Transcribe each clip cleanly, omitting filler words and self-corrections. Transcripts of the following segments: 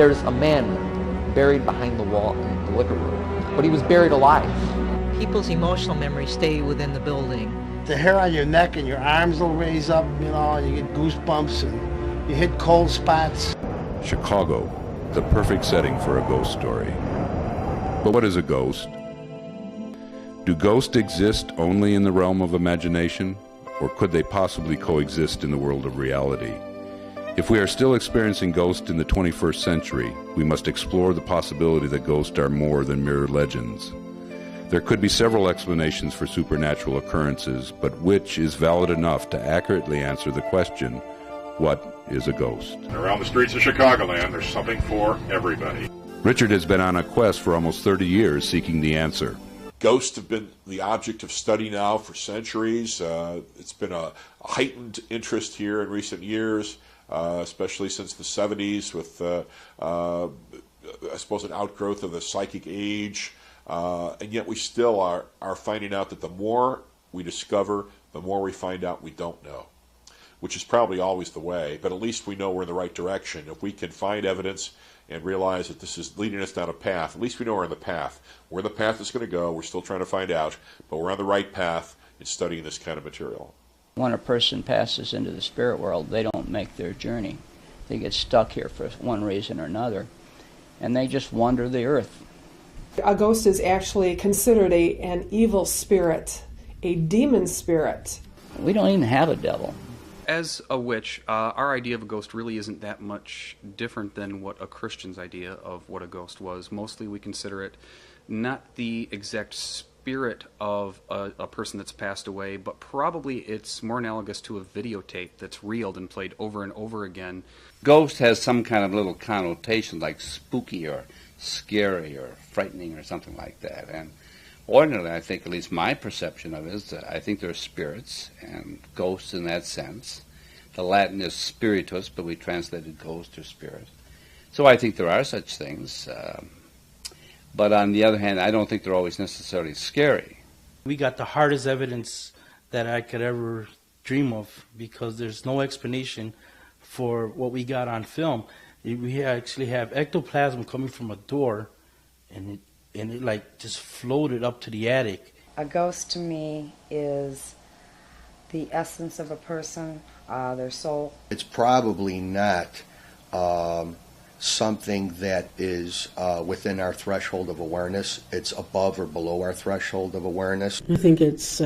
There's a man buried behind the wall in the liquor room, but he was buried alive. People's emotional memories stay within the building. The hair on your neck and your arms will raise up, and you get goosebumps and you hit cold spots. Chicago, the perfect setting for a ghost story. But what is a ghost? Do ghosts exist only in the realm of imagination, or could they possibly coexist in the world of reality? If we are still experiencing ghosts in the 21st century, we must explore the possibility that ghosts are more than mere legends. There could be several explanations for supernatural occurrences, but which is valid enough to accurately answer the question, what is a ghost? Around the streets of Chicagoland, there's something for everybody. Richard has been on a quest for almost 30 years seeking the answer. Ghosts have been the object of study now for centuries. It's been a heightened interest here in recent years, especially since the 70s with, I suppose, an outgrowth of the psychic age. And yet we still are finding out that the more we discover, the more we find out we don't know, which is probably always the way, but at least we know we're in the right direction. If we can find evidence and realize that this is leading us down a path, at least we know we're in the path. Where the path is going to go, we're still trying to find out, but we're on the right path in studying this kind of material. When a person passes into the spirit world, they don't make their journey. They get stuck here for one reason or another, and they just wander the earth. A ghost is actually considered an evil spirit, a demon spirit. We don't even have a devil. As a witch, our idea of a ghost really isn't that much different than what a Christian's idea of what a ghost was. Mostly we consider it not the exact spirit of a person that's passed away, but probably it's more analogous to a videotape that's reeled and played over and over again. Ghost has some kind of little connotation like spooky or scary or frightening or something like that. And ordinarily, I think, at least my perception of it is that I think there are spirits and ghosts in that sense. The Latin is spiritus, but we translated ghost or spirit. So I think there are such things. But on the other hand, I don't think they're always necessarily scary. We got the hardest evidence that I could ever dream of, because there's no explanation for what we got on film. We actually have ectoplasm coming from a door, and it like just floated up to the attic. A ghost to me is the essence of a person, their soul. It's probably not something that is within our threshold of awareness. It's above or below our threshold of awareness. I think it's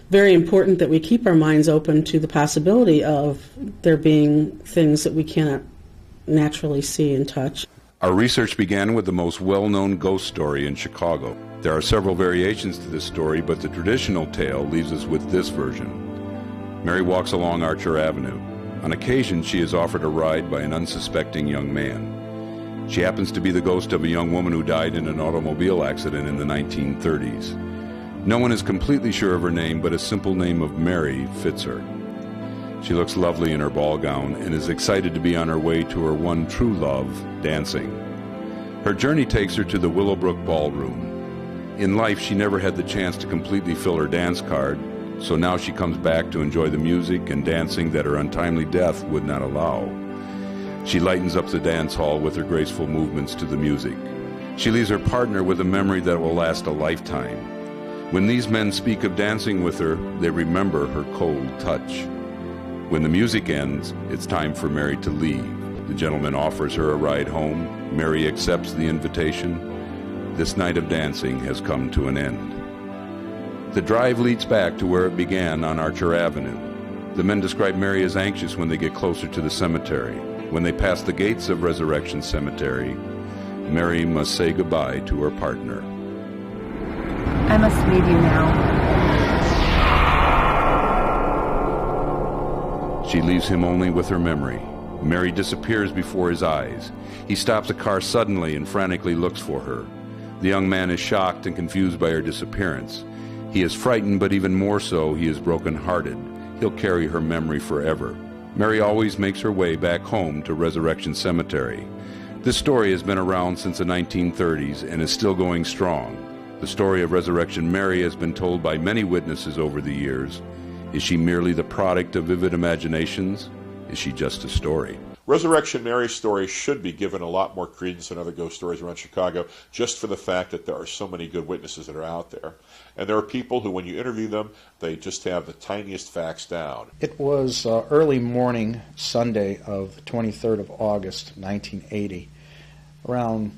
very important that we keep our minds open to the possibility of there being things that we cannot naturally see and touch. Our research began with the most well-known ghost story in Chicago. There are several variations to this story, but the traditional tale leaves us with this version. Mary walks along Archer Avenue. On occasion, she is offered a ride by an unsuspecting young man. She happens to be the ghost of a young woman who died in an automobile accident in the 1930s. No one is completely sure of her name, but a simple name of Mary fits her. She looks lovely in her ball gown and is excited to be on her way to her one true love, dancing. Her journey takes her to the Willowbrook Ballroom. In life, she never had the chance to completely fill her dance card, so now she comes back to enjoy the music and dancing that her untimely death would not allow. She lightens up the dance hall with her graceful movements to the music. She leaves her partner with a memory that will last a lifetime. When these men speak of dancing with her, they remember her cold touch. When the music ends, it's time for Mary to leave. The gentleman offers her a ride home. Mary accepts the invitation. This night of dancing has come to an end. The drive leads back to where it began on Archer Avenue. The men describe Mary as anxious when they get closer to the cemetery. When they pass the gates of Resurrection Cemetery, Mary must say goodbye to her partner. I must leave you now. She leaves him only with her memory. Mary disappears before his eyes. He stops the car suddenly and frantically looks for her. The young man is shocked and confused by her disappearance. He is frightened, but even more so, he is broken-hearted. He'll carry her memory forever. Mary always makes her way back home to Resurrection Cemetery. This story has been around since the 1930s and is still going strong. The story of Resurrection Mary has been told by many witnesses over the years. Is she merely the product of vivid imaginations? Is she just a story? Resurrection Mary's story should be given a lot more credence than other ghost stories around Chicago, just for the fact that there are so many good witnesses that are out there. And there are people who, when you interview them, they just have the tiniest facts down. It was early morning Sunday of the 23rd of August, 1980, around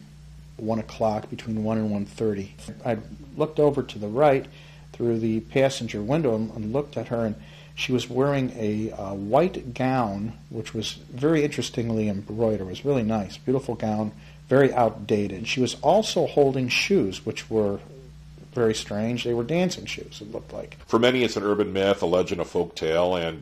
1 o'clock, between 1 and 1:30. I looked over to the right through the passenger window and looked at her, and she was wearing a white gown, which was very interestingly embroidered. It was really nice, beautiful gown, very outdated. She was also holding shoes, which were very strange. They were dancing shoes, it looked like. For many, it's an urban myth, a legend, a folk tale, and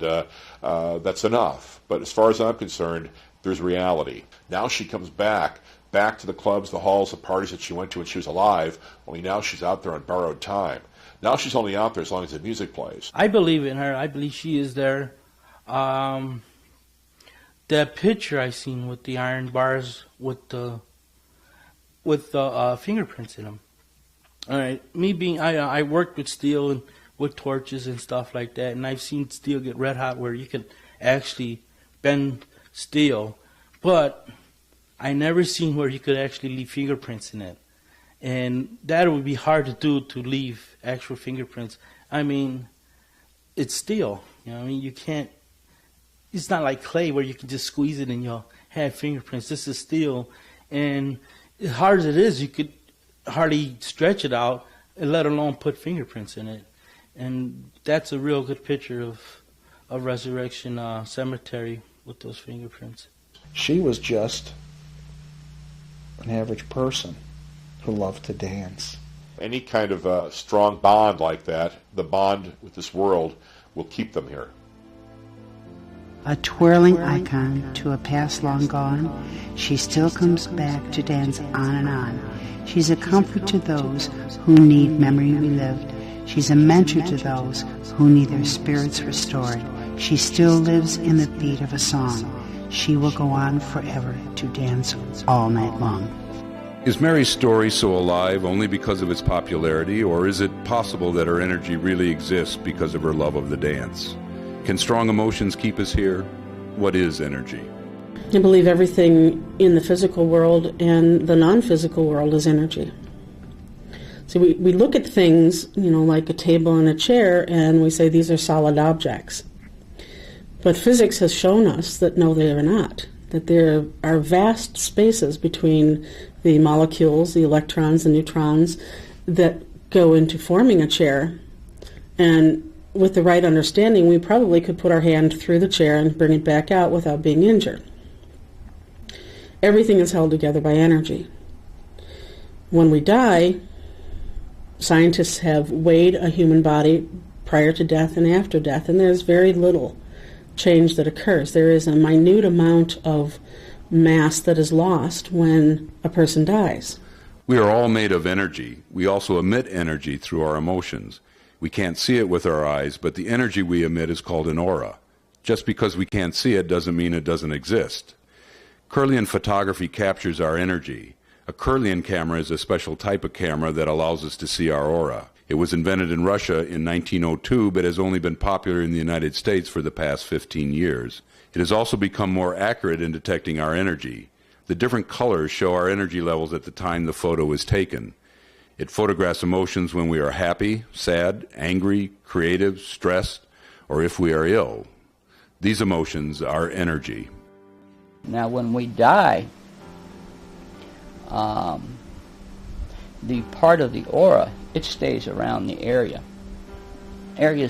that's enough. But as far as I'm concerned, there's reality. Now she comes back to the clubs, the halls, the parties that she went to when she was alive, only now she's out there on borrowed time. Now she's only out there as long as the music plays. I believe in her. I believe she is there. That picture I seen with the iron bars with the fingerprints in them. All right, me being I worked with steel and with torches and stuff like that, and I've seen steel get red hot where you can actually bend steel, but I never seen where you could actually leave fingerprints in it. And that would be hard to do, to leave actual fingerprints. I mean, it's steel. You know what I mean? You can't, it's not like clay where you can just squeeze it and you'll have fingerprints. This is steel. And as hard as it is, you could hardly stretch it out, let alone put fingerprints in it. And that's a real good picture of Resurrection Cemetery with those fingerprints. She was just an average person who loved to dance. Any kind of strong bond like that, the bond with this world, will keep them here. A twirling icon to a past long gone, she still comes back to dance on and on. She's a comfort to those who need memory relived. She's a mentor to those who need their spirits restored. She still lives in the beat of a song. She will go on forever to dance all night long. Is Mary's story so alive only because of its popularity, or is it possible that her energy really exists because of her love of the dance? Can strong emotions keep us here? What is energy? I believe everything in the physical world and the non-physical world is energy. So we look at things, like a table and a chair, and we say these are solid objects. But physics has shown us that no, they are not. That there are vast spaces between the molecules, the electrons, the neutrons, that go into forming a chair. And with the right understanding, we probably could put our hand through the chair and bring it back out without being injured. Everything is held together by energy. When we die, scientists have weighed a human body prior to death and after death, and there's very little change that occurs. There is a minute amount of mass that is lost when a person dies. We are all made of energy. We also emit energy through our emotions. We can't see it with our eyes, but the energy we emit is called an aura. Just because we can't see it doesn't mean it doesn't exist. Kirlian photography captures our energy. A Kirlian camera is a special type of camera that allows us to see our aura. It was invented in Russia in 1902, but has only been popular in the United States for the past 15 years. It has also become more accurate in detecting our energy. The different colors show our energy levels at the time the photo is taken. It photographs emotions when we are happy, sad, angry, creative, stressed, or if we are ill. These emotions are energy. Now, when we die, the part of the aura, it stays around the areas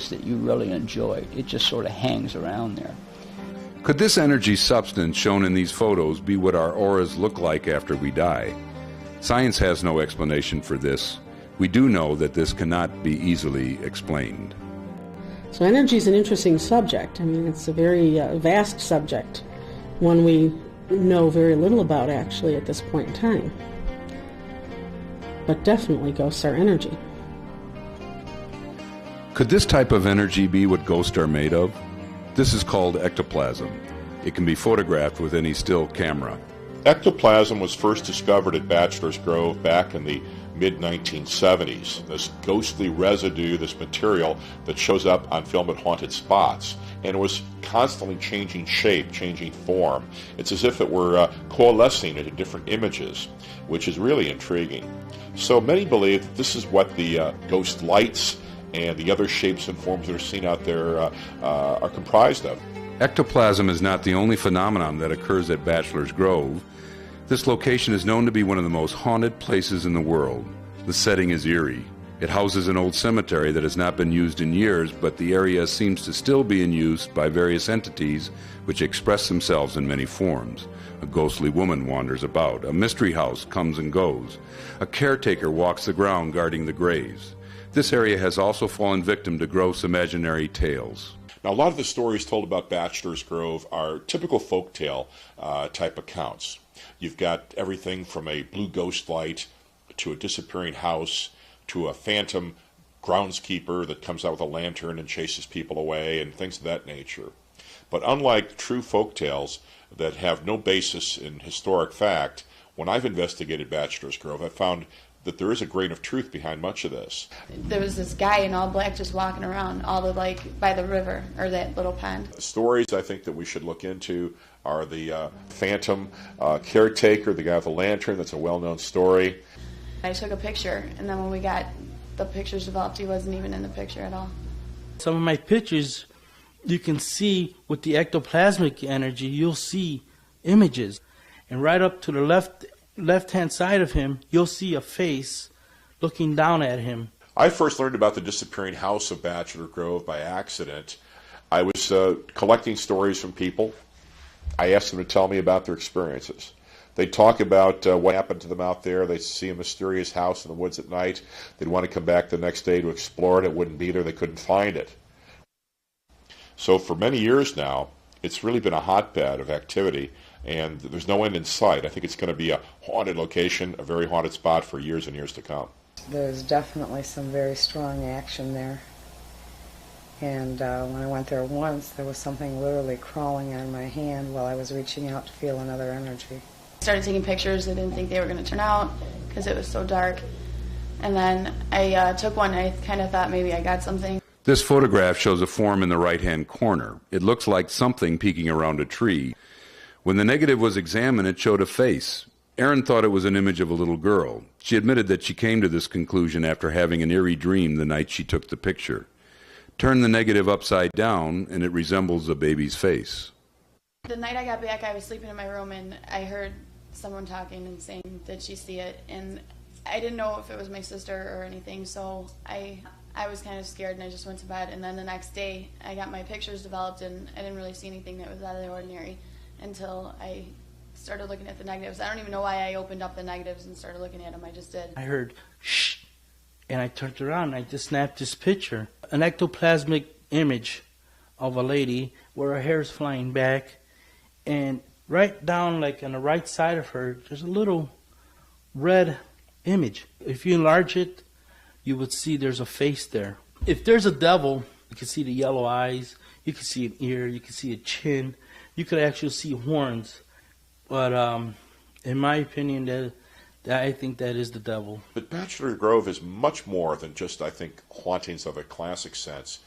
that you really enjoy. It just sort of hangs around there. Could this energy substance shown in these photos be what our auras look like after we die? Science has no explanation for this. We do know that this cannot be easily explained. So energy is an interesting subject. I mean, it's a very vast subject, one we know very little about actually at this point in time. But definitely ghosts are energy. Could this type of energy be what ghosts are made of? This is called ectoplasm. It can be photographed with any still camera. Ectoplasm was first discovered at Bachelor's Grove back in the mid-1970s. This ghostly residue, this material that shows up on film at haunted spots, and it was constantly changing shape, changing form. It's as if it were coalescing into different images, which is really intriguing. So many believe that this is what the ghost lights and the other shapes and forms that are seen out there are comprised of. Ectoplasm is not the only phenomenon that occurs at Bachelor's Grove. This location is known to be one of the most haunted places in the world. The setting is eerie. It houses an old cemetery that has not been used in years, but the area seems to still be in use by various entities which express themselves in many forms. A ghostly woman wanders about. A mystery house comes and goes. A caretaker walks the ground guarding the graves. This area has also fallen victim to gross imaginary tales. Now, a lot of the stories told about Bachelor's Grove are typical folktale type accounts. You've got everything from a blue ghost light to a disappearing house to a phantom groundskeeper that comes out with a lantern and chases people away and things of that nature. But unlike true folktales that have no basis in historic fact, when I've investigated Bachelor's Grove, I've found that there is a grain of truth behind much of this. There was this guy in all black just walking around all the, by the river, or that little pond. Stories I think that we should look into are the phantom caretaker, the guy with the lantern. That's a well-known story. I took a picture, and then when we got the pictures developed, he wasn't even in the picture at all. Some of my pictures, you can see with the ectoplasmic energy, you'll see images. And right up to the left-hand side of him, you'll see a face looking down at him. I first learned about the disappearing house of Bachelor Grove by accident. I was collecting stories from people. I asked them to tell me about their experiences. They'd talk about what happened to them out there. They'd see a mysterious house in the woods at night. They'd want to come back the next day to explore it. It wouldn't be there. They couldn't find it. So for many years now, it's really been a hotbed of activity, and there's no end in sight. I think it's going to be a haunted location, a very haunted spot for years and years to come. There's definitely some very strong action there. And when I went there once, there was something literally crawling on my hand while I was reaching out to feel another energy. I started taking pictures. I didn't think they were going to turn out because it was so dark. And then I took one. I kind of thought maybe I got something. This photograph shows a form in the right-hand corner. It looks like something peeking around a tree. When the negative was examined, it showed a face. Erin thought it was an image of a little girl. She admitted that she came to this conclusion after having an eerie dream the night she took the picture. Turn the negative upside down, and it resembles a baby's face. The night I got back, I was sleeping in my room, and I heard someone talking and saying, "Did she see it?" And I didn't know if it was my sister or anything, so I was kind of scared, and I just went to bed. And then the next day, I got my pictures developed, and I didn't really see anything that was out of the ordinary until I started looking at the negatives. I don't even know why I opened up the negatives and started looking at them. I just did. I heard, shh, and I turned around, and I just snapped this picture. An ectoplasmic image of a lady where her hair is flying back, and right down, like on the right side of her, there's a little red image. If you enlarge it, you would see there's a face there. If there's a devil, you can see the yellow eyes, you can see an ear, you can see a chin, you could actually see horns. But in my opinion, I think that is the devil. But Bachelor Grove is much more than just, I think, hauntings of a classic sense.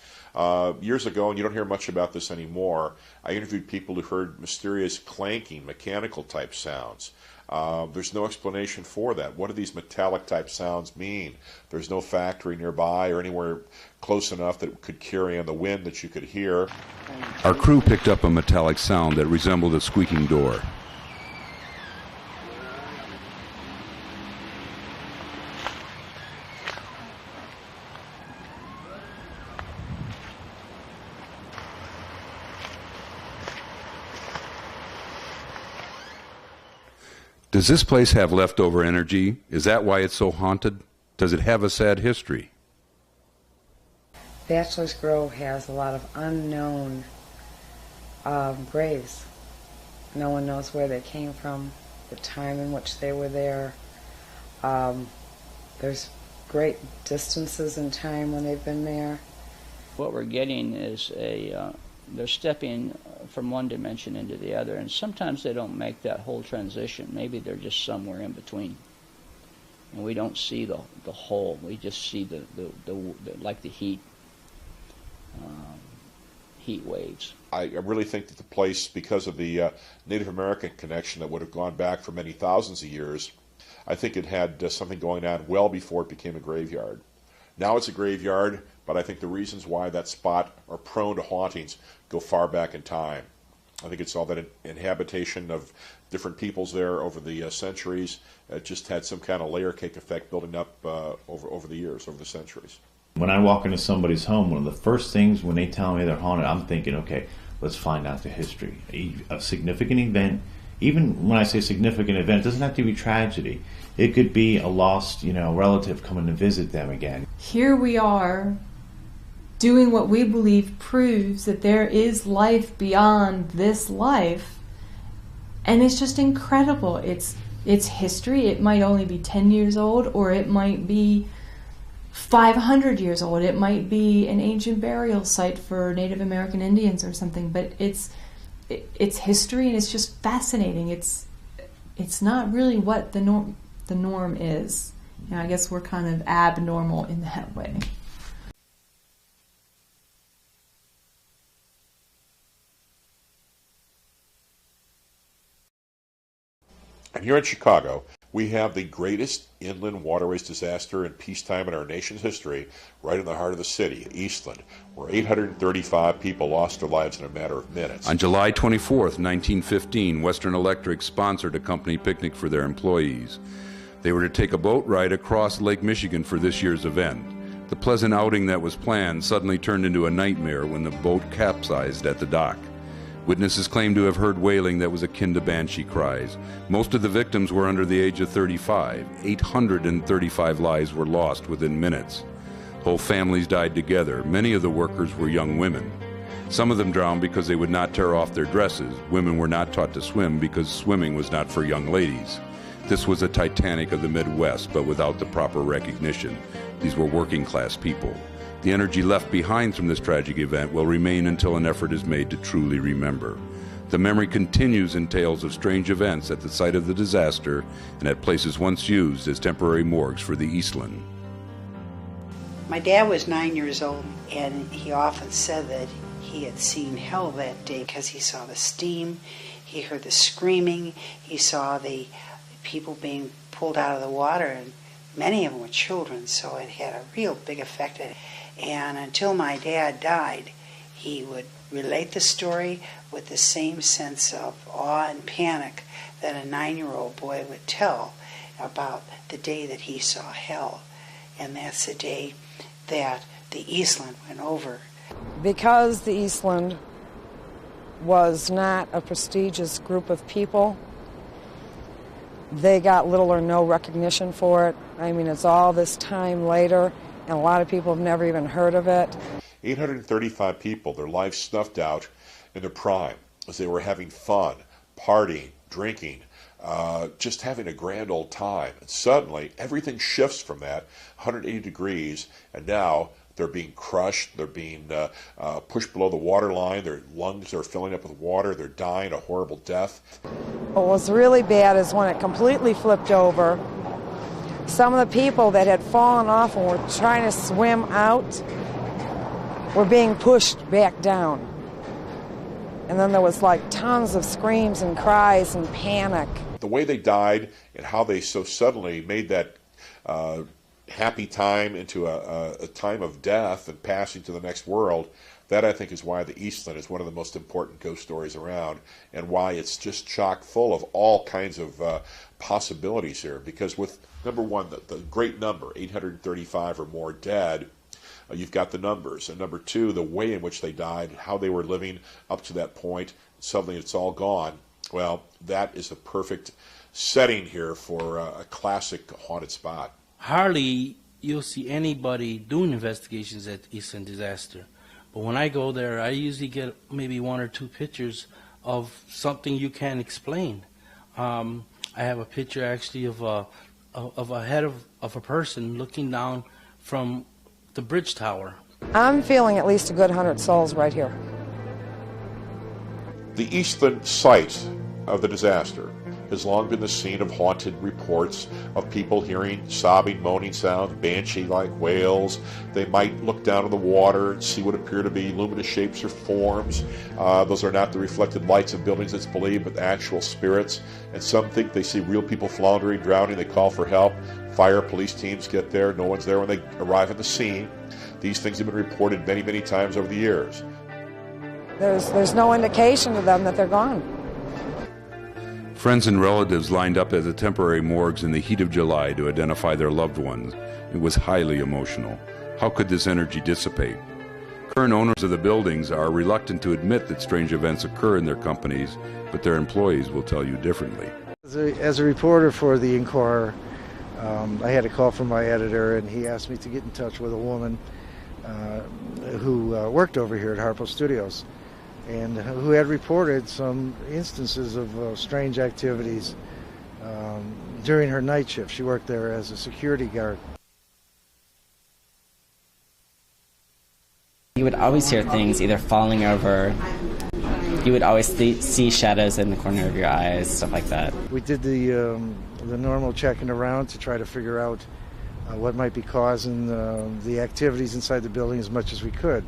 Years ago, and you don't hear much about this anymore, I interviewed people who heard mysterious clanking, mechanical type sounds. There's no explanation for that. What do these metallic type sounds mean? There's no factory nearby or anywhere close enough that it could carry on the wind that you could hear. Our crew picked up a metallic sound that resembled a squeaking door. Does this place have leftover energy? Is that why it's so haunted? Does it have a sad history? Bachelor's Grove has a lot of unknown graves. No one knows where they came from, the time in which they were there. There's great distances in time when they've been there. What we're getting is they're stepping from one dimension into the other, and sometimes they don't make that whole transition. Maybe they're just somewhere in between. and we don't see the whole. We just see the like the heat waves. I really think that the place, because of the Native American connection that would have gone back for many thousands of years, I think it had something going on well before it became a graveyard. Now it's a graveyard, but I think the reasons why that spot are prone to hauntings go far back in time. I think it's all that inhabitation of different peoples there over the centuries. It just had some kind of layer cake effect building up over the years, over the centuries. When I walk into somebody's home, one of the first things when they tell me they're haunted, I'm thinking, okay, let's find out the history. A significant event, even when I say significant event, it doesn't have to be tragedy. It could be a lost, relative coming to visit them again. Here we are doing what we believe proves that there is life beyond this life, and it's just incredible. It's history. It might only be 10 years old, or it might be 500 years old. It might be an ancient burial site for Native American Indians or something, but it's history, and it's just fascinating. It's not really what the norm is. I guess we're kind of abnormal in that way. And here in Chicago, we have the greatest inland waterways disaster in peacetime in our nation's history, right in the heart of the city, Eastland, where 835 people lost their lives in a matter of minutes. On July 24th, 1915, Western Electric sponsored a company picnic for their employees. They were to take a boat ride across Lake Michigan for this year's event. The pleasant outing that was planned suddenly turned into a nightmare when the boat capsized at the dock. Witnesses claim to have heard wailing that was akin to banshee cries. Most of the victims were under the age of 35. 835 lives were lost within minutes. Whole families died together. Many of the workers were young women. Some of them drowned because they would not tear off their dresses. Women were not taught to swim because swimming was not for young ladies. This was a Titanic of the Midwest, but without the proper recognition. These were working-class people. The energy left behind from this tragic event will remain until an effort is made to truly remember. The memory continues in tales of strange events at the site of the disaster and at places once used as temporary morgues for the Eastland. My dad was 9 years old, and he often said that he had seen hell that day because he saw the steam, he heard the screaming, he saw the people being pulled out of the water, and many of them were children, so it had a real big effect. And until my dad died, he would relate the story with the same sense of awe and panic that a 9-year-old boy would tell about the day that he saw hell. And that's the day that the Eastland went over. Because the Eastland was not a prestigious group of people, they got little or no recognition for it. I mean, it's all this time later, and a lot of people have never even heard of it. 835 people, their lives snuffed out in their prime as they were having fun, partying, drinking, just having a grand old time. And suddenly, everything shifts from that 180 degrees, and now they're being crushed, they're being pushed below the water line, their lungs are filling up with water, they're dying a horrible death. What was really bad is when it completely flipped over, some of the people that had fallen off and were trying to swim out were being pushed back down. And then there was like tons of screams and cries and panic. The way they died and how they so suddenly made that happy time into a time of death and passing to the next world, that I think is why the Eastland is one of the most important ghost stories around, and why it's just chock full of all kinds of possibilities here. Because with, number one, the great number, 835 or more dead, you've got the numbers. And number two, the way in which they died, how they were living up to that point, suddenly it's all gone. Well, that is a perfect setting here for a classic haunted spot. Hardly you'll see anybody doing investigations at Eastland disaster. But when I go there, I usually get maybe 1 or 2 pictures of something you can't explain. I have a picture actually of a head of a person looking down from the bridge tower. I'm feeling at least a good 100 souls right here. The Eastland site of the disaster has long been the scene of haunted reports of people hearing sobbing, moaning sounds, banshee-like wails. They might look down in the water and see what appear to be luminous shapes or forms. Those are not the reflected lights of buildings, it's believed, but actual spirits. And some think they see real people floundering, drowning. They call for help. Fire, police teams get there. No one's there when they arrive at the scene. These things have been reported many, many times over the years. There's no indication to them that they're gone. Friends and relatives lined up at the temporary morgues in the heat of July to identify their loved ones. It was highly emotional. How could this energy dissipate? Current owners of the buildings are reluctant to admit that strange events occur in their companies, but their employees will tell you differently. As a reporter for the Inquirer, I had a call from my editor, and he asked me to get in touch with a woman who worked over here at Harpo Studios, and who had reported some instances of strange activities during her night shift. She worked there as a security guard. You would always hear things either falling over. You would always see shadows in the corner of your eyes, stuff like that. We did the normal checking around to try to figure out what might be causing the activities inside the building as much as we could,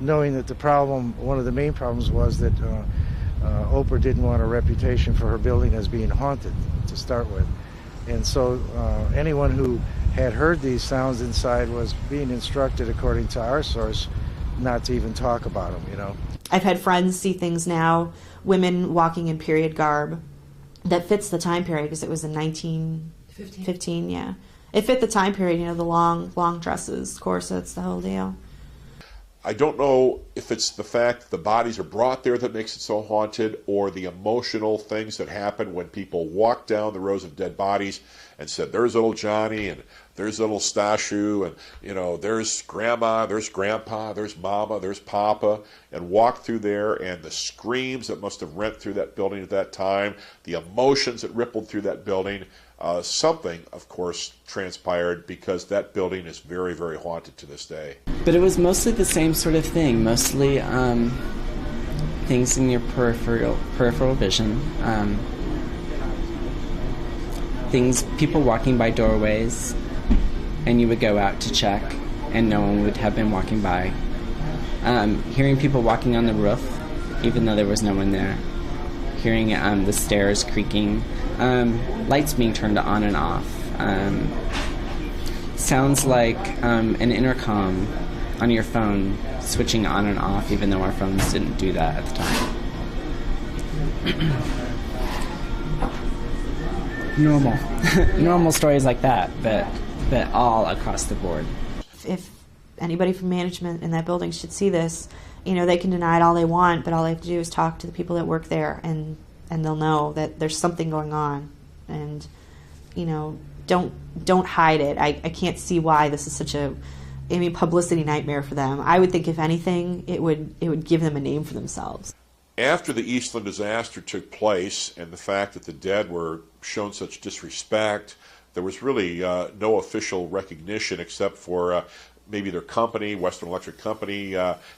knowing that one of the main problems was that Oprah didn't want a reputation for her building as being haunted to start with. And so anyone who had heard these sounds inside was being instructed, according to our source, not to even talk about them, you know. I've had friends see things now, women walking in period garb that fits the time period, because it was in 1915, yeah. It fit the time period, you know, the long dresses, corsets, the whole deal. I don't know if it's the fact that the bodies are brought there that makes it so haunted, or the emotional things that happen when people walk down the rows of dead bodies and said, there's little Johnny, and there's little Stashu, and, you know, there's Grandma, there's Grandpa, there's Mama, there's Papa, and walk through there, and the screams that must have rent through that building at that time, the emotions that rippled through that building. Something, of course, transpired, because that building is very, very haunted to this day. But it was mostly the same sort of thing, mostly things in your peripheral vision, people walking by doorways, and you would go out to check, and no one would have been walking by. Hearing people walking on the roof, even though there was no one there. Hearing the stairs creaking, lights being turned on and off. Sounds like an intercom on your phone switching on and off, even though our phones didn't do that at the time. Normal stories like that, but all across the board. If anybody from management in that building should see this, you know, they can deny it all they want, but all they have to do is talk to the people that work there, and they'll know that there's something going on. And, you know, don't hide it. I can't see why this is such a publicity nightmare for them. I would think, if anything, it would give them a name for themselves. After the Eastland disaster took place, and the fact that the dead were shown such disrespect, there was really no official recognition, except for maybe their company, Western Electric Company,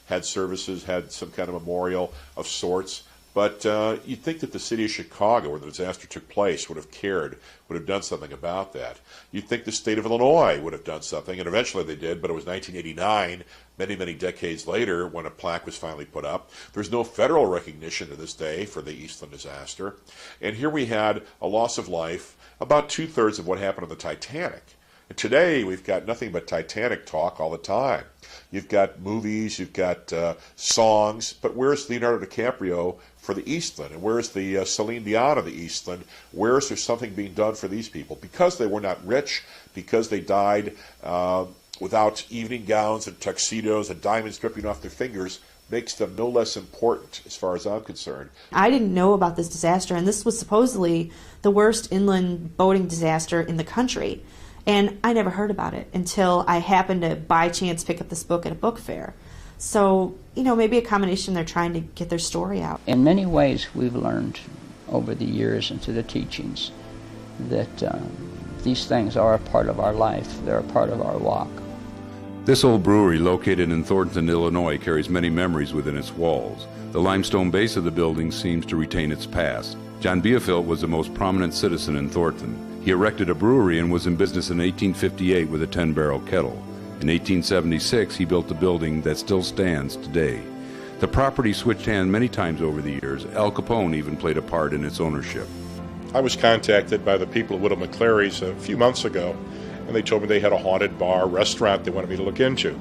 had services, had some kind of memorial of sorts. But you'd think that the city of Chicago, where the disaster took place, would have cared, would have done something about that. You'd think the state of Illinois would have done something, and eventually they did, but it was 1989, many, many decades later, when a plaque was finally put up. There's no federal recognition to this day for the Eastland disaster. And here we had a loss of life, about 2/3 of what happened on the Titanic. And today, we've got nothing but Titanic talk all the time. You've got movies, you've got songs, but where's Leonardo DiCaprio for the Eastland? And where's the Celine Dion of the Eastland? Where is there something being done for these people? Because they were not rich, because they died without evening gowns and tuxedos and diamonds dripping off their fingers, makes them no less important as far as I'm concerned. I didn't know about this disaster, and this was supposedly the worst inland boating disaster in the country. And I never heard about it until I happened to, by chance, pick up this book at a book fair. So, you know, maybe a combination, they're trying to get their story out. In many ways, we've learned over the years and through the teachings that these things are a part of our life. They're a part of our walk. This old brewery, located in Thornton, Illinois, carries many memories within its walls. The limestone base of the building seems to retain its past. John Beafilt was the most prominent citizen in Thornton. He erected a brewery and was in business in 1858 with a 10-barrel kettle. In 1876, he built the building that still stands today. The property switched hands many times over the years. Al Capone even played a part in its ownership. I was contacted by the people at Widow McClary's a few months ago, and they told me they had a haunted bar, restaurant they wanted me to look into.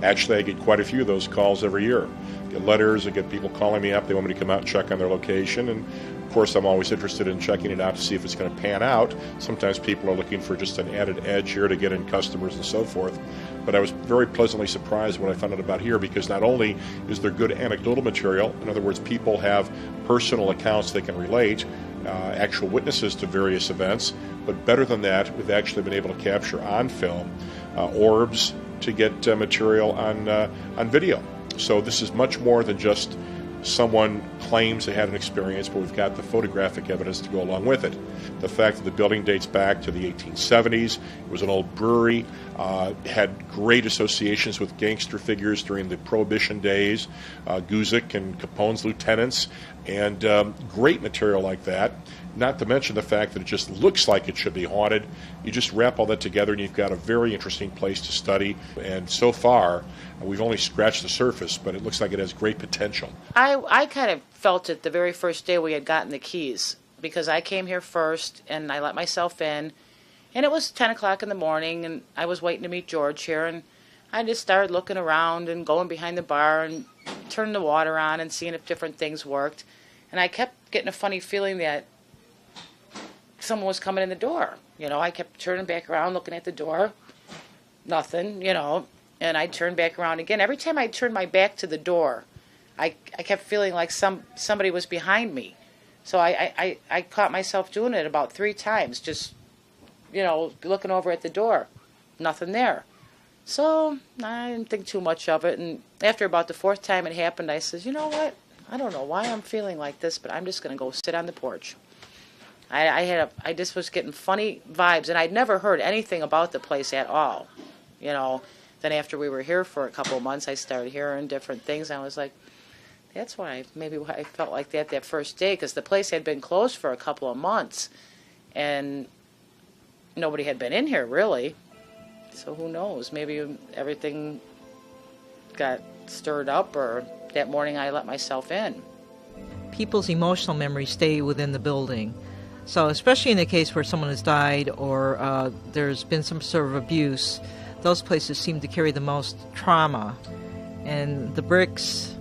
Actually, I get quite a few of those calls every year. I get letters, I get people calling me up, they want me to come out and check on their location, and of course I'm always interested in checking it out to see if it's going to pan out. Sometimes people are looking for just an added edge here to get in customers and so forth. But I was very pleasantly surprised when I found out about here, because not only is there good anecdotal material, in other words, people have personal accounts they can relate, actual witnesses to various events, but better than that, we've actually been able to capture on film orbs to get material on video. So this is much more than just someone claims they had an experience, but we've got the photographic evidence to go along with it. The fact that the building dates back to the 1870s, it was an old brewery, had great associations with gangster figures during the Prohibition days, Guzik and Capone's lieutenants, and great material like that. Not to mention the fact that it just looks like it should be haunted. You just wrap all that together and you've got a very interesting place to study. And so far, we've only scratched the surface, but it looks like it has great potential. I kind of felt it the very first day we had gotten the keys, because I came here first and I let myself in, and it was 10 o'clock in the morning, and I was waiting to meet George here, and I just started looking around and going behind the bar and turning the water on and seeing if different things worked. And I kept getting a funny feeling that someone was coming in the door. You know, I kept turning back around, looking at the door. Nothing, you know. And I'd turn back around again. Every time I turned my back to the door, I kept feeling like somebody was behind me. So I caught myself doing it about 3 times, just, you know, looking over at the door. Nothing there. So I didn't think too much of it. And after about the 4th time it happened, I said, you know what? I don't know why I'm feeling like this, but I'm just going to go sit on the porch. I just was getting funny vibes, and I'd never heard anything about the place at all, you know. Then after we were here for a couple of months, I started hearing different things. I was like, that's why I felt like that first day, because the place had been closed for a couple of months, and nobody had been in here really. So who knows? Maybe everything got stirred up, or that morning I let myself in. People's emotional memories stay within the building. So especially in the case where someone has died or there's been some sort of abuse, those places seem to carry the most trauma. And the bricks,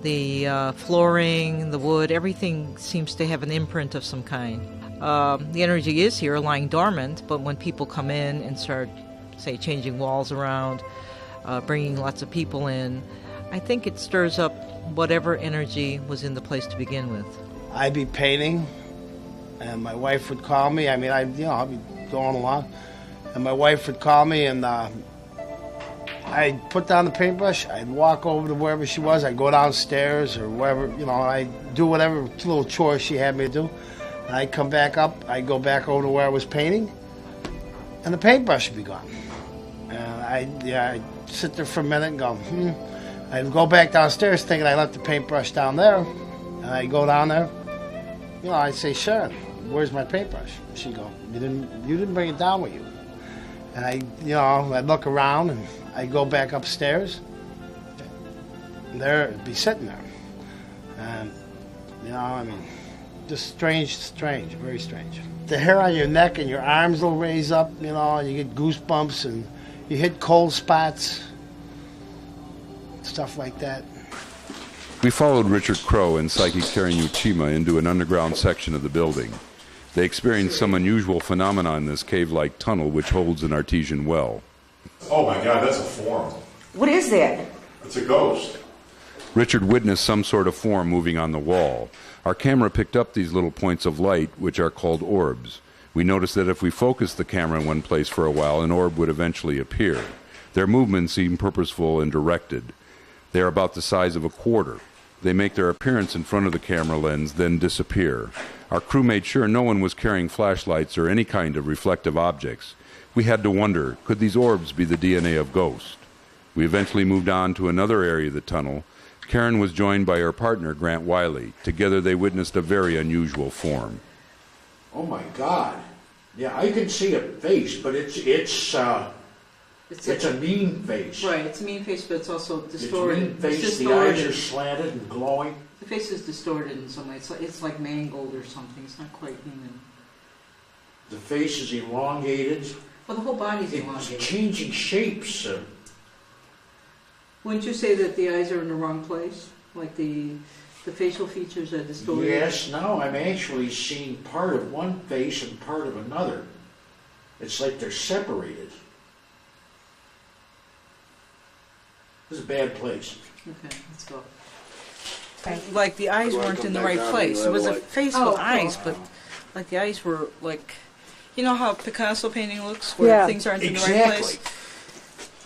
the flooring, the wood, everything seems to have an imprint of some kind. The energy is here lying dormant, but when people come in and start, say, changing walls around, bringing lots of people in, I think it stirs up whatever energy was in the place to begin with. I'd be painting, and my wife would call me. I mean, I'd be going along, and my wife would call me, and I'd put down the paintbrush. I'd walk over to wherever she was. I'd go downstairs or wherever, I'd do whatever little chores she had me to do. And I'd come back up. I'd go back over to where I was painting, and the paintbrush would be gone. And I'd sit there for a minute and go, I'd go back downstairs thinking I left the paintbrush down there. And I'd go down there. I'd say, Sharon, where's my paintbrush? She'd go, you didn't bring it down with you. And I'd look around and I'd go back upstairs. And there it'd be sitting there. And, just strange, very strange. The hair on your neck and your arms will raise up, and you get goosebumps and you hit cold spots. Stuff like that. We followed Richard Crow and psychic Karen Uchima into an underground section of the building. They experienced some unusual phenomena in this cave-like tunnel which holds an artesian well. Oh my God, that's a form. What is that? It's a ghost. Richard witnessed some sort of form moving on the wall. Our camera picked up these little points of light, which are called orbs. We noticed that if we focused the camera in one place for a while, an orb would eventually appear. Their movements seem purposeful and directed. They are about the size of a quarter. They make their appearance in front of the camera lens, then disappear. Our crew made sure no one was carrying flashlights or any kind of reflective objects. We had to wonder, could these orbs be the DNA of ghosts? We eventually moved on to another area of the tunnel. Karen was joined by her partner, Grant Wiley. Together they witnessed a very unusual form. Oh my God. Yeah, I can see a face, but it's a mean face. Right, it's a mean face, but it's also distorted. It's a mean face, the eyes are slanted and glowing. The face is distorted in some way. It's like mangled or something. It's not quite human. The face is elongated. Well, the whole body's elongated. It's changing shapes. Wouldn't you say that the eyes are in the wrong place? Like the facial features are distorted? Yes, now I'm actually seeing part of one face and part of another. It's like they're separated. This is a bad place. Okay, let's go. Like the eyes weren't in the right place. It was a face with eyes, but like the eyes were like, you know how Picasso painting looks, where things aren't in the right place.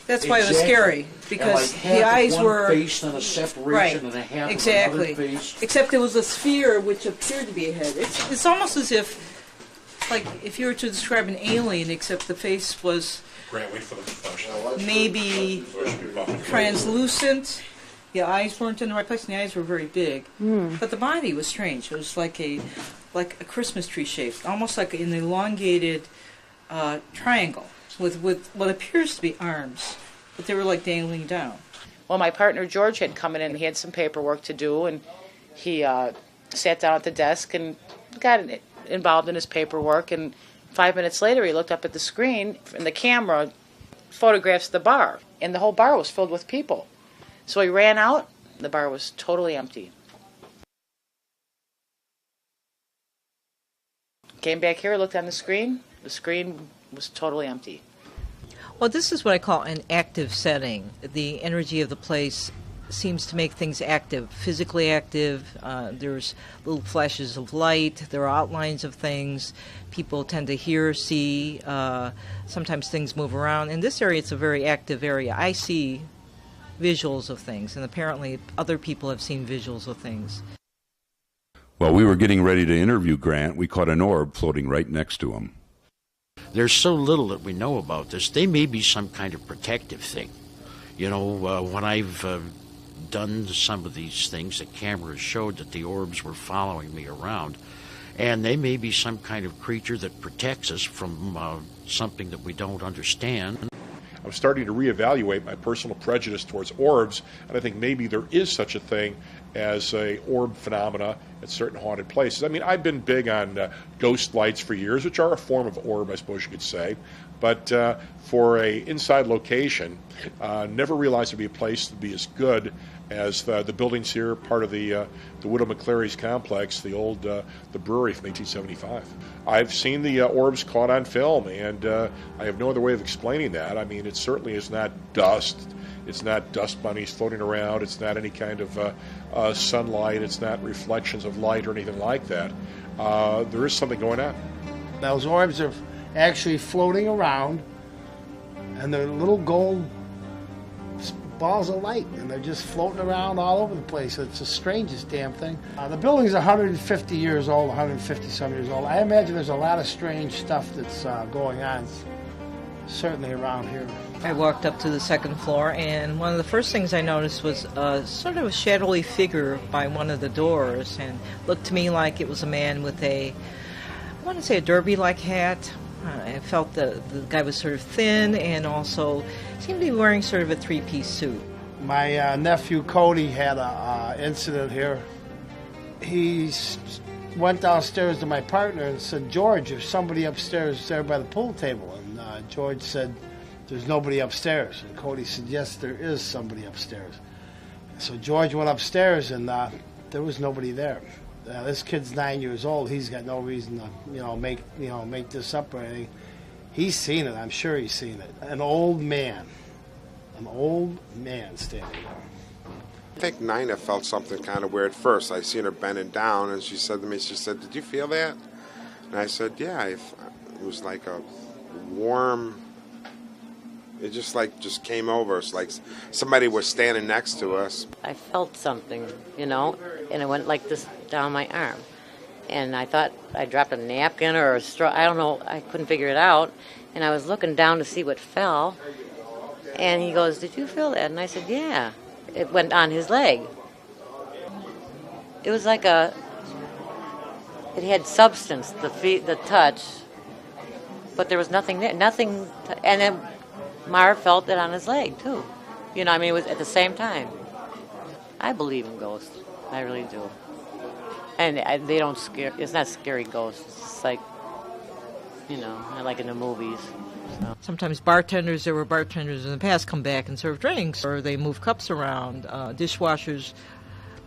That's why it was scary, because like the eyes were face and a separation right, and a half exactly. of another face. Except there was a sphere which appeared to be a head. It's almost as if, like, if you were to describe an alien, except the face was maybe translucent. The eyes weren't in the right place, and the eyes were very big. But the body was strange. It was like a Christmas tree shape, almost like an elongated triangle with what appears to be arms, but they were like dangling down. Well, my partner George had come in and he had some paperwork to do, and he sat down at the desk and got involved in his paperwork, and 5 minutes later he looked up at the screen, and the camera photographs the bar, and the whole bar was filled with people. So he ran out, the bar was totally empty. Came back here, looked on the screen was totally empty. Well, this is what I call an active setting. The energy of the place seems to make things active, physically active. There's little flashes of light. There are outlines of things. People tend to hear, see. Sometimes things move around. In this area, it's a very active area. I see visuals of things, and apparently other people have seen visuals of things. While we were getting ready to interview Grant, we caught an orb floating right next to him. There's so little that we know about this. They may be some kind of protective thing. You know, when I've done some of these things, the cameras showed that the orbs were following me around. And they may be some kind of creature that protects us from something that we don't understand. I'm starting to reevaluate my personal prejudice towards orbs, and I think maybe there is such a thing as a orb phenomena at certain haunted places. I mean, I've been big on ghost lights for years, which are a form of orb, I suppose you could say. But for a inside location, never realized it'd be a place to be as good as the buildings here, part of the Widow McClary's complex, the old the brewery from 1875. I've seen the orbs caught on film, and I have no other way of explaining that. I mean, it certainly is not dust. It's not dust bunnies floating around. It's not any kind of sunlight. It's not reflections of light or anything like that. There is something going on. Those orbs are actually floating around, and they're little gold balls of light, and they're just floating around all over the place. It's the strangest damn thing. The building's 150 years old, 150 some years old. I imagine there's a lot of strange stuff that's going on, certainly around here. I walked up to the second floor, and one of the first things I noticed was sort of a shadowy figure by one of the doors, and looked to me like it was a man with I want to say a derby-like hat. I felt the guy was sort of thin, and also seemed to be wearing sort of a three-piece suit. My nephew Cody had an incident here. He went downstairs to my partner and said, "George, there's somebody upstairs there by the pool table." And George said, "There's nobody upstairs." And Cody said, "Yes, there is somebody upstairs." So George went upstairs, and there was nobody there. This kid's 9 years old. He's got no reason to, make this up or anything. He's seen it. I'm sure he's seen it. An old man standing there. I think Nina felt something kind of weird first. I seen her bending down, and she said to me, "Did you feel that?" And I said, "Yeah." It was like a warm. It just came over us, like somebody was standing next to us. I felt something, and it went like this down my arm. And I thought I dropped a napkin or a straw. I don't know. I couldn't figure it out. And I was looking down to see what fell. And he goes, "Did you feel that?" And I said, "Yeah." It went on his leg. it was like it had substance, the touch, but there was nothing there, and then Marv felt it on his leg too. You know, I mean, it was at the same time. I believe in ghosts. I really do. And they don't scare, it's not scary ghosts. It's like, you know, like in the movies. So. Sometimes bartenders, there were bartenders in the past, come back and serve drinks, or they move cups around. Dishwashers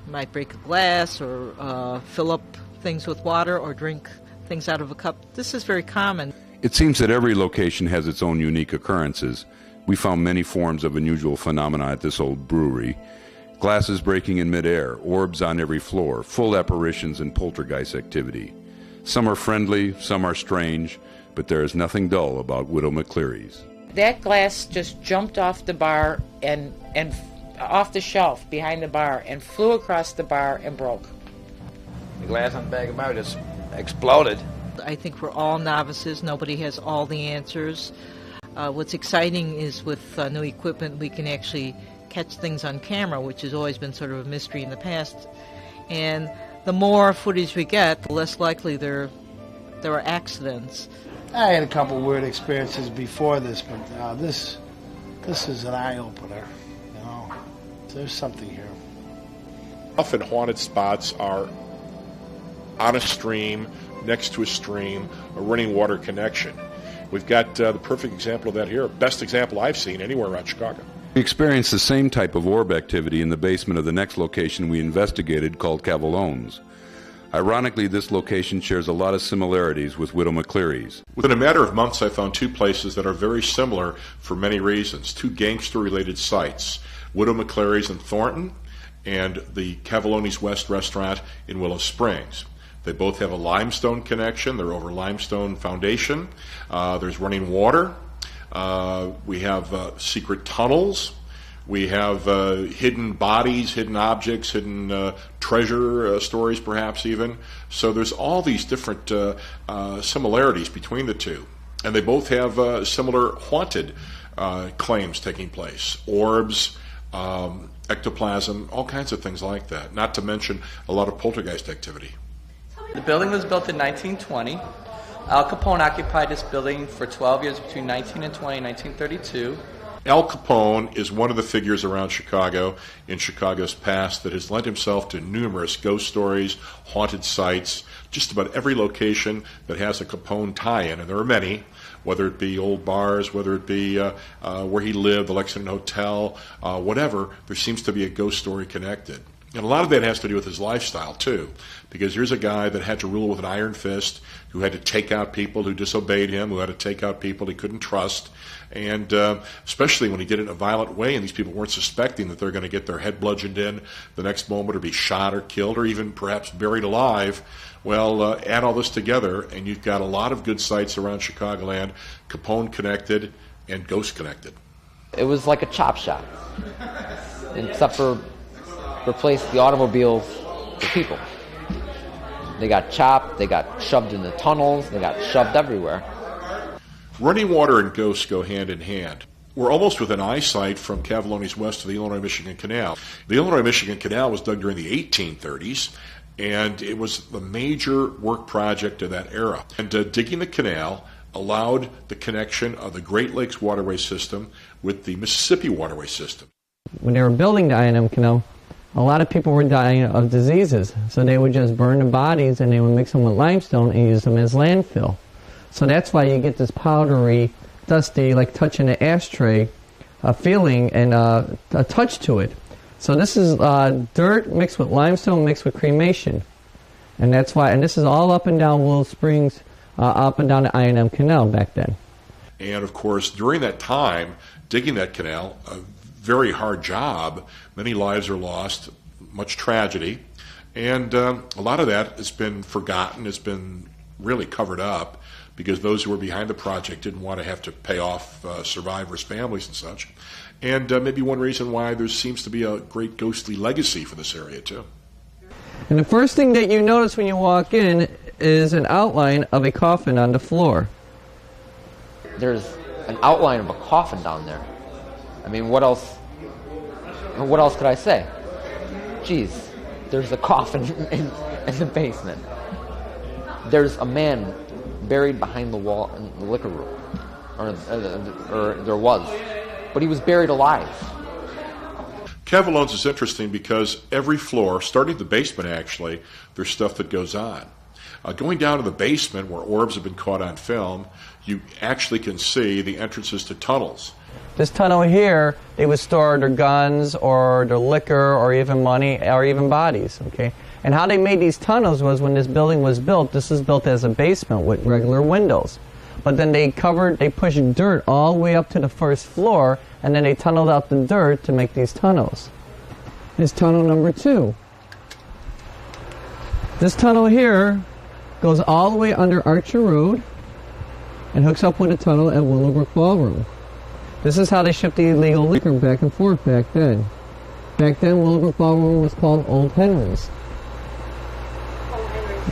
might break a glass or fill up things with water or drink things out of a cup. This is very common. It seems that every location has its own unique occurrences. We found many forms of unusual phenomena at this old brewery. Glasses breaking in midair, orbs on every floor, full apparitions and poltergeist activity. Some are friendly, some are strange, but there is nothing dull about Widow McCleary's. That glass just jumped off the bar and off the shelf behind the bar and flew across the bar and broke. The glass on the bag of bar just exploded. I think we're all novices. Nobody has all the answers. What's exciting is with new equipment, we can actually catch things on camera, which has always been sort of a mystery in the past. And the more footage we get, the less likely there are accidents. I had a couple weird experiences before this, but this is an eye-opener. You know, there's something here. Often haunted spots are on a stream, next to a stream, a running water connection. We've got the perfect example of that here, best example I've seen anywhere around Chicago. We experienced the same type of orb activity in the basement of the next location we investigated called Cavallone's. Ironically, this location shares a lot of similarities with Widow McCleary's. Within a matter of months, I found two places that are very similar for many reasons, two gangster-related sites, Widow McCleary's in Thornton and the Cavallone's West restaurant in Willow Springs. They both have a limestone connection. They're over limestone foundation. There's running water. We have secret tunnels. We have hidden bodies, hidden objects, hidden treasure stories perhaps even. So there's all these different similarities between the two. And they both have similar haunted claims taking place. Orbs, ectoplasm, all kinds of things like that. Not to mention a lot of poltergeist activity. The building was built in 1920. Al Capone occupied this building for 12 years between 1920 and 1932. Al Capone is one of the figures around Chicago in Chicago's past that has lent himself to numerous ghost stories, haunted sites, just about every location that has a Capone tie-in, and there are many, whether it be old bars, whether it be where he lived, the Lexington Hotel, whatever, there seems to be a ghost story connected. And a lot of that has to do with his lifestyle, too, because here's a guy that had to rule with an iron fist, who had to take out people who disobeyed him, who had to take out people he couldn't trust, and especially when he did it in a violent way and these people weren't suspecting that they're going to get their head bludgeoned in the next moment or be shot or killed or even perhaps buried alive. Well, add all this together and you've got a lot of good sites around Chicagoland, Capone connected and ghost connected. It was like a chop shop, except for replace the automobiles with people. They got chopped, they got shoved in the tunnels, they got shoved everywhere. Running water and ghosts go hand in hand. We're almost within eyesight from Cavallone's West to the Illinois-Michigan Canal. The Illinois-Michigan Canal was dug during the 1830s, and it was the major work project of that era. And digging the canal allowed the connection of the Great Lakes waterway system with the Mississippi waterway system. When they were building the I&M Canal, a lot of people were dying of diseases, so they would just burn the bodies and they would mix them with limestone and use them as landfill. So that's why you get this powdery, dusty, like touching an ashtray, feeling and a touch to it. So this is dirt mixed with limestone mixed with cremation, and that's why. And this is all up and down Willow Springs, up and down the I&M Canal back then. And of course, during that time, digging that canal, a very hard job. Many lives are lost, much tragedy, and a lot of that has been forgotten, has been really covered up, because those who were behind the project didn't want to have to pay off survivors' families and such. And maybe one reason why there seems to be a great ghostly legacy for this area, too. And the first thing that you notice when you walk in is an outline of a coffin on the floor. There's an outline of a coffin down there. I mean, what else could I say? Geez, there's a coffin in the basement. There's a man buried behind the wall in the liquor room, or there was, but he was buried alive. Cavalone's is interesting because every floor, starting the basement actually, there's stuff that goes on. Going down to the basement where orbs have been caught on film, you actually can see the entrances to tunnels. This tunnel here, they would store their guns or their liquor or even money or even bodies, okay? And how they made these tunnels was when this building was built, this was built as a basement with regular windows. But then they pushed dirt all the way up to the first floor, and then they tunneled out the dirt to make these tunnels. This tunnel number 2. This tunnel here goes all the way under Archer Road and hooks up with a tunnel at Willowbrook Ballroom. This is how they shipped the illegal liquor back and forth back then. Back then, Willowbrook Ballroom was called Old Henry's.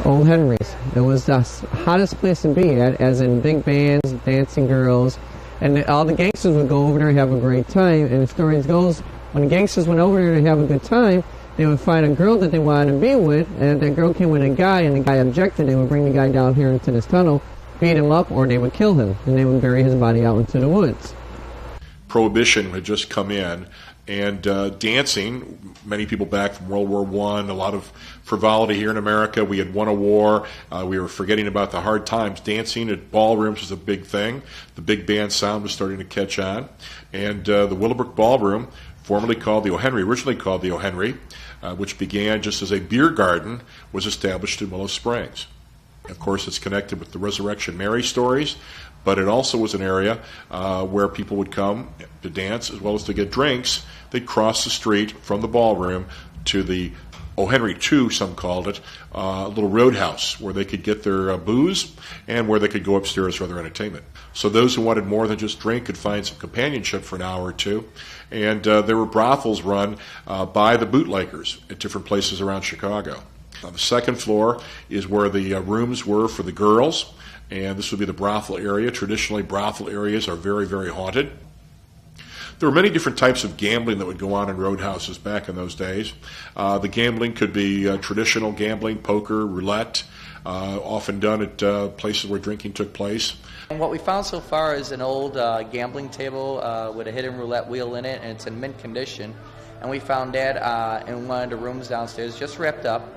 Old Henry's. It was the hottest place to be at, as in big bands, dancing girls, and all the gangsters would go over there and have a great time. And the story goes, when the gangsters went over there to have a good time, they would find a girl that they wanted to be with, and if that girl came with a guy and the guy objected, they would bring the guy down here into this tunnel, beat him up, or they would kill him, and they would bury his body out into the woods. Prohibition had just come in, and dancing, many people back from World War I, a lot of frivolity here in America. We had won a war. We were forgetting about the hard times. Dancing at ballrooms was a big thing. The big band sound was starting to catch on. And the Willowbrook Ballroom, formerly called the O'Henry, originally called the O'Henry, which began just as a beer garden, was established in Willow Springs. Of course, it's connected with the Resurrection Mary stories, but it also was an area where people would come to dance as well as to get drinks. They'd cross the street from the ballroom to the O'Henry 2, some called it, a little roadhouse where they could get their booze and where they could go upstairs for their entertainment. So those who wanted more than just drink could find some companionship for an hour or two. And there were brothels run by the bootleggers at different places around Chicago. On the second floor is where the rooms were for the girls, and this would be the brothel area. Traditionally, brothel areas are very, very haunted. There were many different types of gambling that would go on in roadhouses back in those days. The gambling could be traditional gambling, poker, roulette, often done at places where drinking took place. And what we found so far is an old gambling table with a hidden roulette wheel in it, and it's in mint condition. And we found that in one of the rooms downstairs, just wrapped up.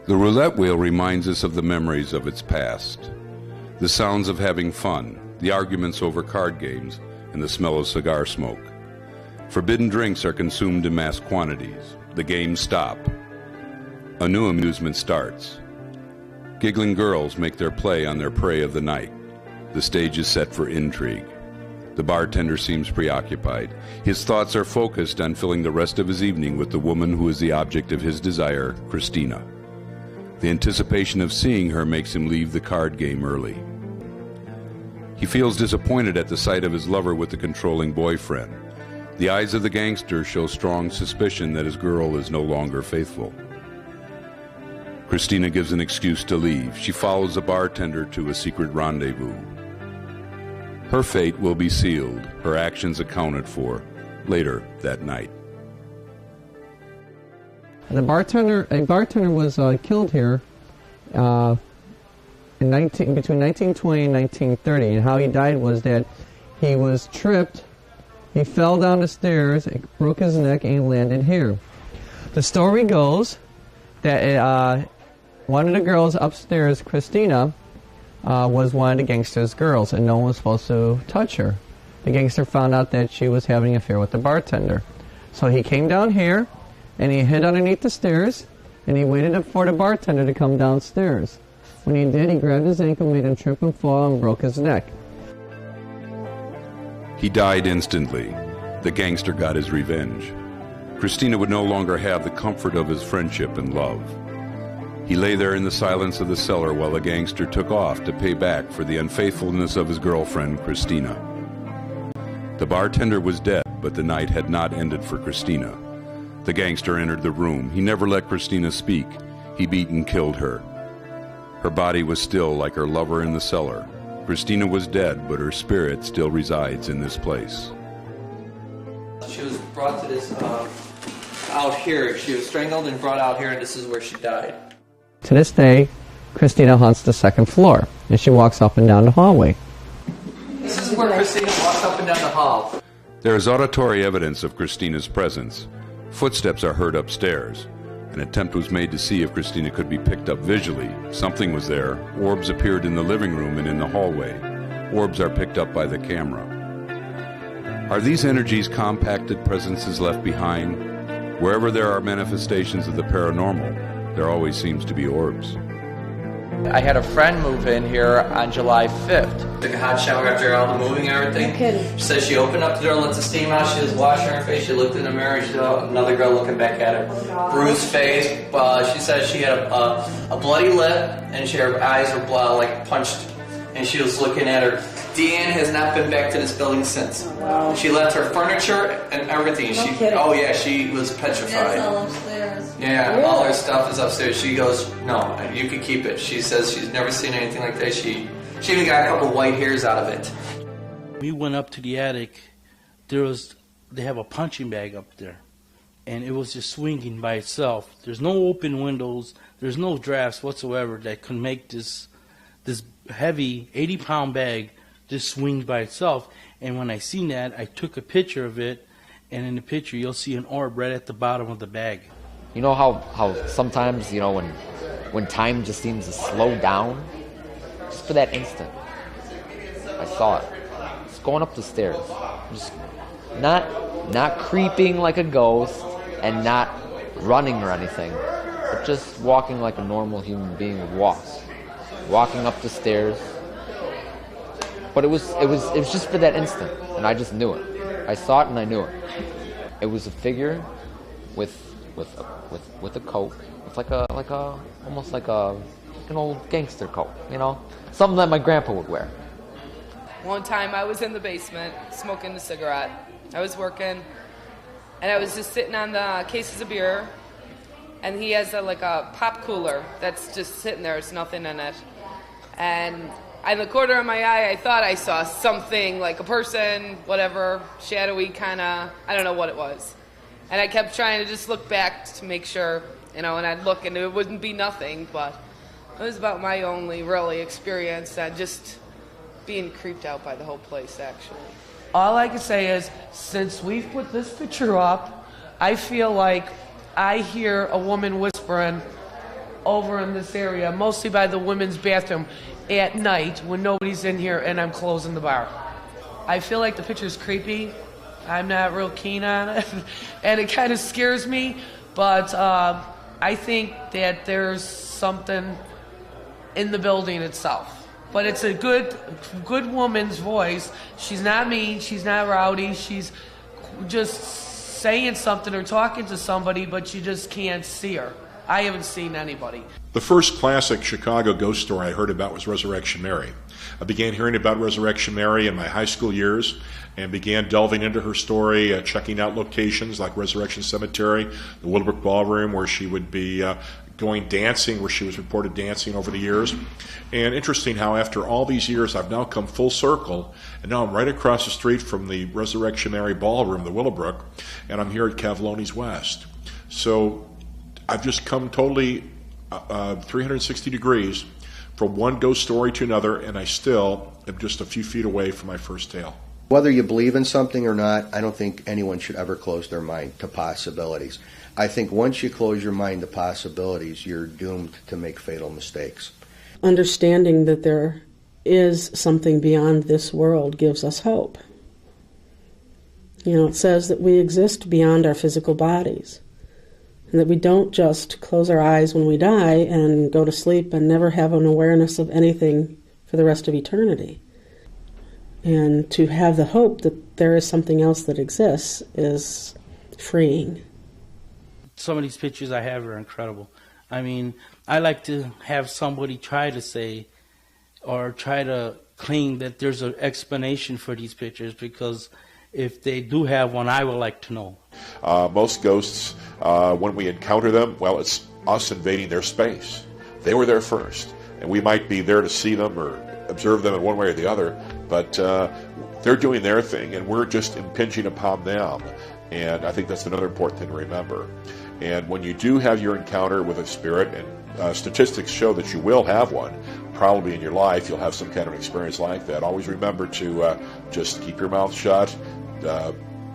The roulette wheel reminds us of the memories of its past, the sounds of having fun, the arguments over card games, and the smell of cigar smoke. Forbidden drinks are consumed in mass quantities. The games stop. A new amusement starts. Giggling girls make their play on their prey of the night. The stage is set for intrigue. The bartender seems preoccupied. His thoughts are focused on filling the rest of his evening with the woman who is the object of his desire, Christina. The anticipation of seeing her makes him leave the card game early. He feels disappointed at the sight of his lover with the controlling boyfriend. The eyes of the gangster show strong suspicion that his girl is no longer faithful. Christina gives an excuse to leave. She follows the bartender to a secret rendezvous. Her fate will be sealed, her actions accounted for, later that night. A bartender was killed here between 1920 and 1930, and how he died was that he was tripped, he fell down the stairs, broke his neck, and landed here. The story goes that one of the girls upstairs, Christina, was one of the gangster's girls, and no one was supposed to touch her. The gangster found out that she was having an affair with the bartender. So he came down here, and he hid underneath the stairs, and he waited for the bartender to come downstairs. When he did, he grabbed his ankle, made him trip and fall, and broke his neck. He died instantly. The gangster got his revenge. Christina would no longer have the comfort of his friendship and love. He lay there in the silence of the cellar while the gangster took off to pay back for the unfaithfulness of his girlfriend, Christina. The bartender was dead, but the night had not ended for Christina. The gangster entered the room. He never let Christina speak. He beat and killed her. Her body was still like her lover in the cellar. Christina was dead, but her spirit still resides in this place. She was brought to this out here. She was strangled and brought out here, and this is where she died. To this day, Christina haunts the second floor, and she walks up and down the hallway. This is where Christina walks up and down the hall. There is auditory evidence of Christina's presence. Footsteps are heard upstairs. An attempt was made to see if Christina could be picked up visually. Something was there. Orbs appeared in the living room and in the hallway. Orbs are picked up by the camera. Are these energies compacted presences left behind? Wherever there are manifestations of the paranormal, there always seems to be orbs. I had a friend move in here on July 5th. Took a hot shower after all the moving and everything. Kidding. She said she opened up the door, let the steam out, she was washing her face, she looked in the mirror, she saw another girl looking back at her. Bruised face, she said she had a bloody lip, and her eyes were like punched, and she was looking at her. Deanne has not been back to this building since. Wow. She left her furniture and everything. Oh yeah, she was petrified. That's all upstairs. Yeah, Really? all her stuff is upstairs. She goes, no, you can keep it. She says she's never seen anything like that. She even got a couple white hairs out of it. We went up to the attic. They have a punching bag up there, and it was just swinging by itself. There's no open windows. There's no drafts whatsoever that could make this heavy 80-pound bag just swing by itself. And when I seen that, I took a picture of it, and in the picture you'll see an orb right at the bottom of the bag. You know how sometimes, you know, when time just seems to slow down? Just for that instant. I saw it. Just going up the stairs. Just not creeping like a ghost and not running or anything, but just walking like a normal human being walks. Walking up the stairs. But it was just for that instant, and I just knew it. I saw it and I knew it. It was a figure with a coat. It's like almost like an old gangster coat, you know, something that my grandpa would wear. One time I was in the basement smoking a cigarette. I was working, and I was just sitting on the cases of beer, and he has a pop cooler that's just sitting there. There's nothing in it, and in the corner of my eye, I thought I saw something, like a person, whatever, shadowy kind of, I don't know what it was. And I kept trying to just look back to make sure, you know, and I'd look and it wouldn't be nothing, but it was about my only really experience, just being creeped out by the whole place, actually. All I can say is, since we've put this picture up, I feel like I hear a woman whispering over in this area, mostly by the women's bathroom, at night when nobody's in here and I'm closing the bar. I feel like the picture's creepy. I'm not real keen on it, and it kind of scares me, but I think that there's something in the building itself. But it's a good woman's voice. She's not mean, she's not rowdy, she's just saying something or talking to somebody, but you just can't see her. I haven't seen anybody. The first classic Chicago ghost story I heard about was Resurrection Mary. I began hearing about Resurrection Mary in my high school years and began delving into her story, checking out locations like Resurrection Cemetery, the Willowbrook Ballroom, where she would be going dancing, where she was reported dancing over the years. And interesting how after all these years I've now come full circle, and now I'm right across the street from the Resurrection Mary Ballroom, the Willowbrook, and I'm here at Cavalonis West. So I've just come totally 360 degrees from one ghost story to another, and I still am just a few feet away from my first tale. Whether you believe in something or not, I don't think anyone should ever close their mind to possibilities. I think once you close your mind to possibilities, you're doomed to make fatal mistakes. Understanding that there is something beyond this world gives us hope. You know, it says that we exist beyond our physical bodies, and that we don't just close our eyes when we die and go to sleep and never have an awareness of anything for the rest of eternity. And to have the hope that there is something else that exists is freeing. Some of these pictures I have are incredible. I mean, I like to have somebody try to say or try to claim that there's an explanation for these pictures, because if they do have one, I would like to know. Most ghosts, when we encounter them, well, it's us invading their space. They were there first, and we might be there to see them or observe them in one way or the other, but they're doing their thing, and we're just impinging upon them. And I think that's another important thing to remember. And when you do have your encounter with a spirit, and statistics show that you will have one, probably in your life you'll have some kind of experience like that. Always remember to just keep your mouth shut,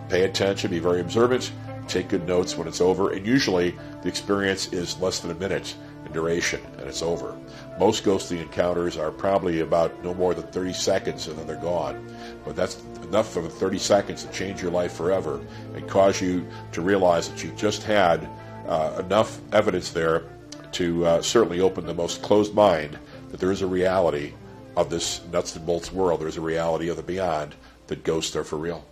pay attention, be very observant, take good notes when it's over, and usually the experience is less than a minute in duration and it's over. Most ghostly encounters are probably about no more than 30 seconds and then they're gone. But that's enough of 30 seconds to change your life forever and cause you to realize that you just had enough evidence there to certainly open the most closed mind that there is a reality of this nuts and bolts world. There's a reality of the beyond, that ghosts are for real.